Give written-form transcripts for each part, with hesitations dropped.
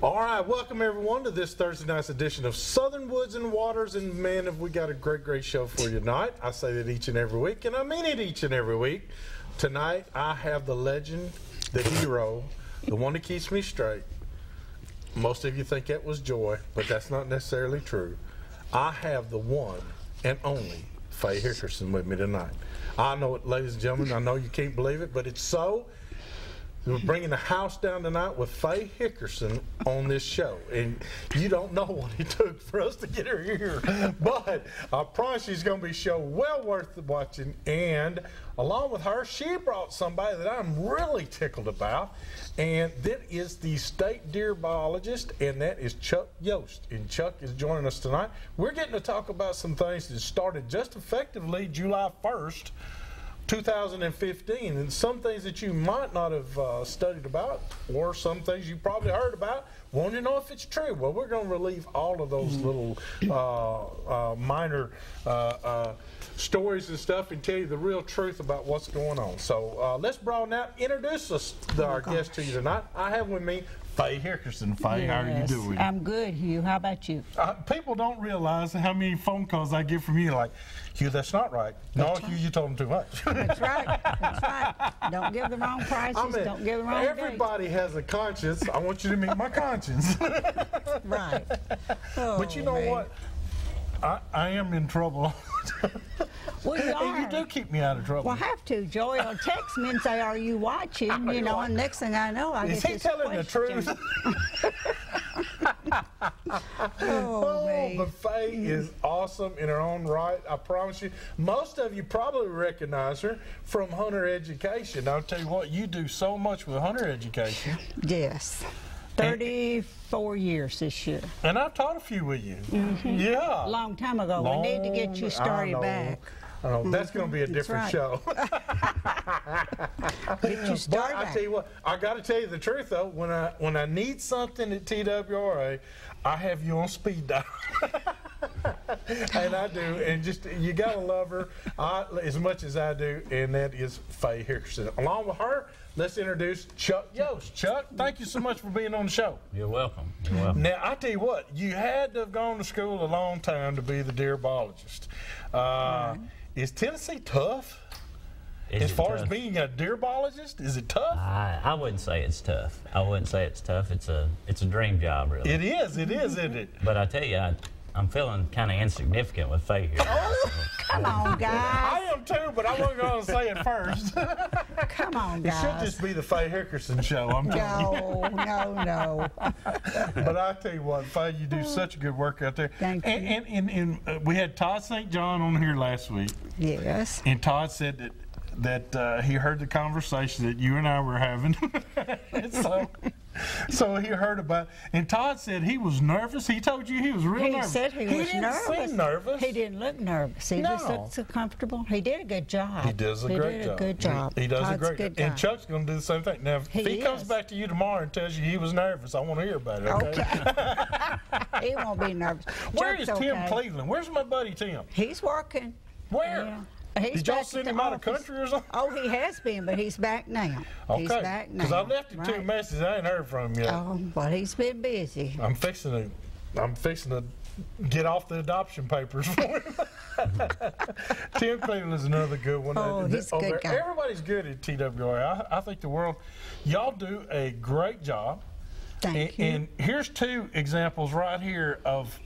All right, welcome everyone to this Thursday night's edition of Southern Woods and Waters, and man, have we got a great show for you tonight. I say that each and every week, and I mean it each and every week. Tonight, I have the legend, the hero, the one that keeps me straight. Most of you think that was Joy, but that's not necessarily true. I have the one and only Faye Hickerson with me tonight. I know it, ladies and gentlemen, I know you can't believe it, but it's so. We're bringing the house down tonight with Faye Hickerson on this show. And you don't know what it took for us to get her here. But I promise you it's going to be a show well worth watching. And along with her, she brought somebody that I'm really tickled about. And that is the state deer biologist, and that is Chuck Yoest. And Chuck is joining us tonight. We're getting to talk about some things that started just effectively July 1st. 2015, and some things that you might not have studied about, or some things you probably heard about, want to know if it's true. Well, we're going to relieve all of those little minor stories and stuff and tell you the real truth about what's going on. So let's broaden out, introduce our guest to you tonight. I have with me Faye Hickerson. Faye, how are you doing? I'm good, Hugh. How about you? People don't realize how many phone calls I get from you like, Hugh, that's not right. No, Hugh, you told them too much. That's right. That's right. Don't give the wrong prices. Don't give the wrong everybody has a conscience. I want you to meet my conscience. Right. But you know what? I am in trouble. Well, you are. And you do keep me out of trouble. Well, I have to. Joy will text me and say, "Are you watching?" You know, and next thing I know, I get this question. Is he telling the truth? But Faye is awesome in her own right. I promise you. Most of you probably recognize her from Hunter Education. I'll tell you what, you do so much with Hunter Education. Yes. 34 years this year. And I've taught a few with you. Yeah. A long time ago. We need to get you started back. I know. That's going to be a different show. Get you started. But I tell you what, I got to tell you the truth though. When I need something at TWRA, I have you on speed dial. And I do, and just you gotta love her as much as I do, and that is Faye Hickerson. Along with her, let's introduce Chuck Yoest. Chuck, thank you so much for being on the show. You're welcome. You're welcome. Now I tell you what, you had to have gone to school a long time to be the deer biologist. Is Tennessee tough? As far as being a deer biologist, is it tough? I wouldn't say it's tough. I wouldn't say it's tough. It's a dream job, really. It is, isn't it? But I tell you, I'm feeling kind of insignificant with Faye here. Oh, come on, guys. I am too, but I wasn't going to say it first. Come on, guys. It should just be the Faye Hickerson show, I'm telling you. No. But I tell you what, Faye, you do such good work out there. Thank you. And we had Todd St. John on here last week. Yes. And Todd said that he heard the conversation that you and I were having. So he heard about it. And Todd said he was nervous. He told you he was real nervous. He said he was nervous. He didn't seem nervous. He didn't look nervous. He just looked so comfortable. He did a good job. He does a great job. He does a great job. And Chuck's going to do the same thing. Now, if he comes back to you tomorrow and tells you he was nervous, I want to hear about it, okay? He won't be nervous. Where is Tim Cleveland? Where's my buddy Tim? He's working. Where? Yeah. Did y'all send him out of country or something? Oh, he has been, but he's back now. Okay. He's back now. Because I left him 2 messages. I ain't heard from him yet. Oh, but he's been busy. I'm fixing to get off the adoption papers for him. Tim Cleveland is another good one. Oh, he's a good guy. Everybody's good at TWRA. I think the world, y'all do a great job. Thank you. And here's 2 examples right here of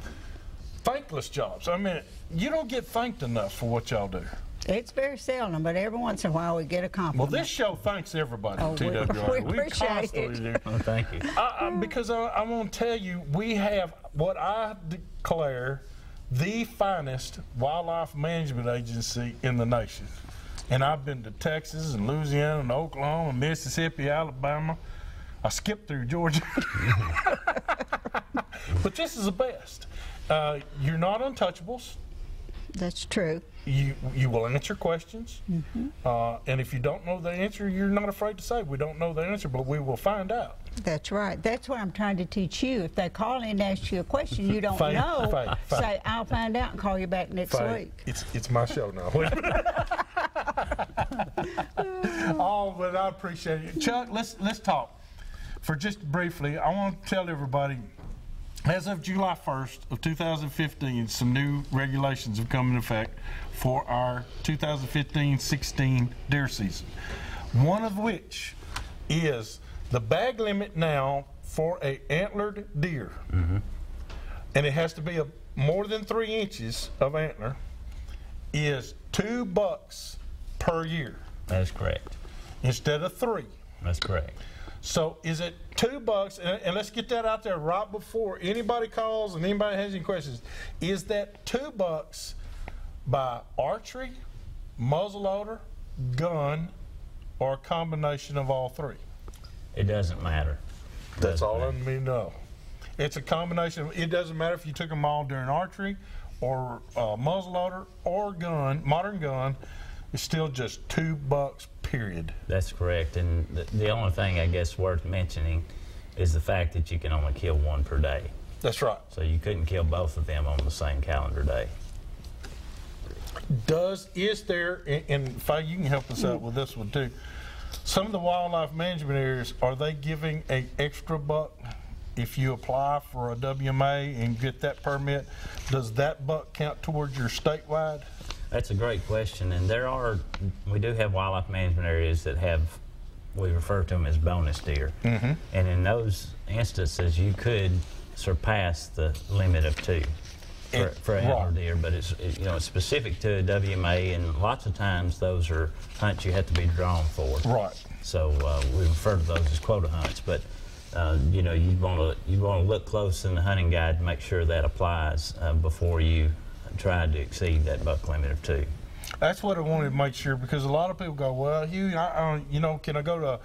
thankless jobs. I mean, you don't get thanked enough for what y'all do. It's very seldom, but every once in a while we get a compliment. Well, this show thanks everybody at TWRA. We appreciate it. Oh, thank you. Because I want to tell you, we have what I declare the finest wildlife management agency in the nation. And I've been to Texas and Louisiana and Oklahoma, Mississippi, Alabama. I skipped through Georgia. But this is the best. You're not untouchables. That's true. You will answer questions, and if you don't know the answer, you're not afraid to say, we don't know the answer, but we will find out. That's right. That's what I'm trying to teach you. If they call in and ask you a question you don't know, say, I'll find out and call you back next week. It's my show now. Oh, but I appreciate it. Chuck, let's talk. for just briefly, I want to tell everybody, as of July 1st of 2015, some new regulations have come into effect for our 2015-16 deer season. One of which is the bag limit now for a antlered deer, and it has to be more than 3 inches of antler, is $2 per year. That is correct. Instead of 3. That's correct. So is it $2? And let's get that out there right before anybody calls and anybody has any questions. Is that $2 by archery, muzzleloader, gun, or a combination of all 3? It doesn't matter. That's all I need to know. It's a combination. It doesn't matter if you took them all during archery or muzzleloader or gun, modern gun. It's still just $2, period. That's correct. And the only thing I guess worth mentioning is the fact that you can only kill 1 per day. That's right. So you couldn't kill both of them on the same calendar day. Is there, and Faye, you can help us out with this one too. Some of the wildlife management areas, are they giving an extra $1 if you apply for a WMA and get that permit? Does that $1 count towards your statewide? That's a great question, and we do have wildlife management areas that have, we refer to them as bonus deer. And in those instances, you could surpass the limit of 2 for antler deer, but it's specific to a WMA, and lots of times those are hunts you have to be drawn for. Right. So we refer to those as quota hunts, but you want to look close in the hunting guide to make sure that applies before you try to exceed that buck limit of 2. That's what I wanted to make sure, because a lot of people go, well, Hugh, can I go to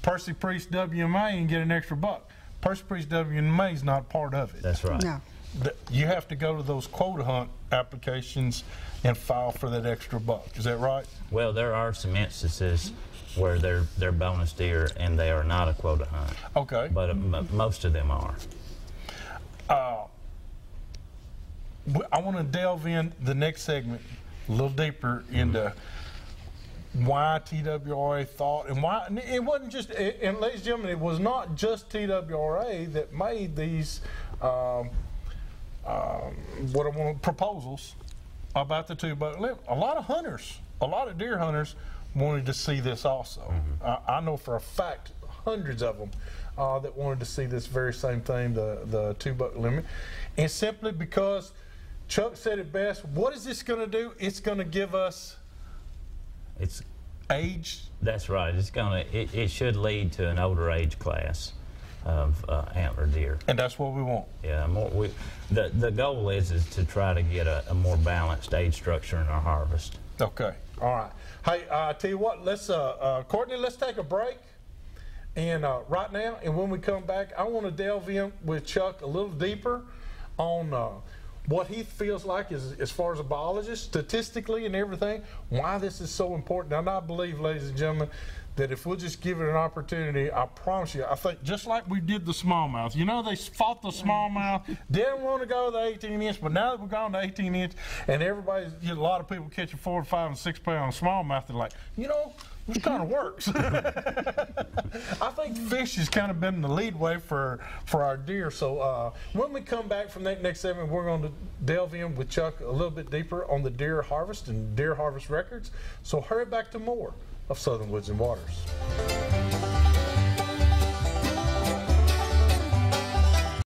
Percy Priest WMA and get an extra $1? Percy Priest WMA is not part of it. That's right. No. You have to go to those quota hunt applications and file for that extra $1. Is that right? Well, there are some instances where they're bonus deer and they are not a quota hunt. Okay. But most of them are. I want to delve in the next segment a little deeper into why TWRA thought, and why it wasn't just, and ladies and gentlemen, it was not just TWRA that made these proposals about the $2 limit. A lot of hunters, a lot of deer hunters wanted to see this also. I know for a fact hundreds of them that wanted to see this very same thing, the $2 limit, and simply because Chuck said it best. What is this going to do? It's going to give us age. That's right. It should lead to an older age class of antler deer. And that's what we want. Yeah. The goal is to try to get a more balanced age structure in our harvest. Okay. All right. Hey, I tell you what. Let's Courtney. Let's take a break. And right now, and when we come back, I want to delve in with Chuck a little deeper on what he feels like is, as far as a biologist, statistically and everything, why this is so important. And I believe, ladies and gentlemen, that if we'll just give it an opportunity, I promise you, I think just like we did the smallmouth. You know, they fought the smallmouth, didn't want to go the 18-inch, but now that we've gone to 18-inch, and everybody's, a lot of people catching 4, 5, and 6 pound smallmouth, they're like, this kind of works. I think fish has kind of been the lead way for our deer. So when we come back from that next segment, we're going to delve in with Chuck a little bit deeper on the deer harvest and deer harvest records. So hurry back to more of Southern Woods and Waters.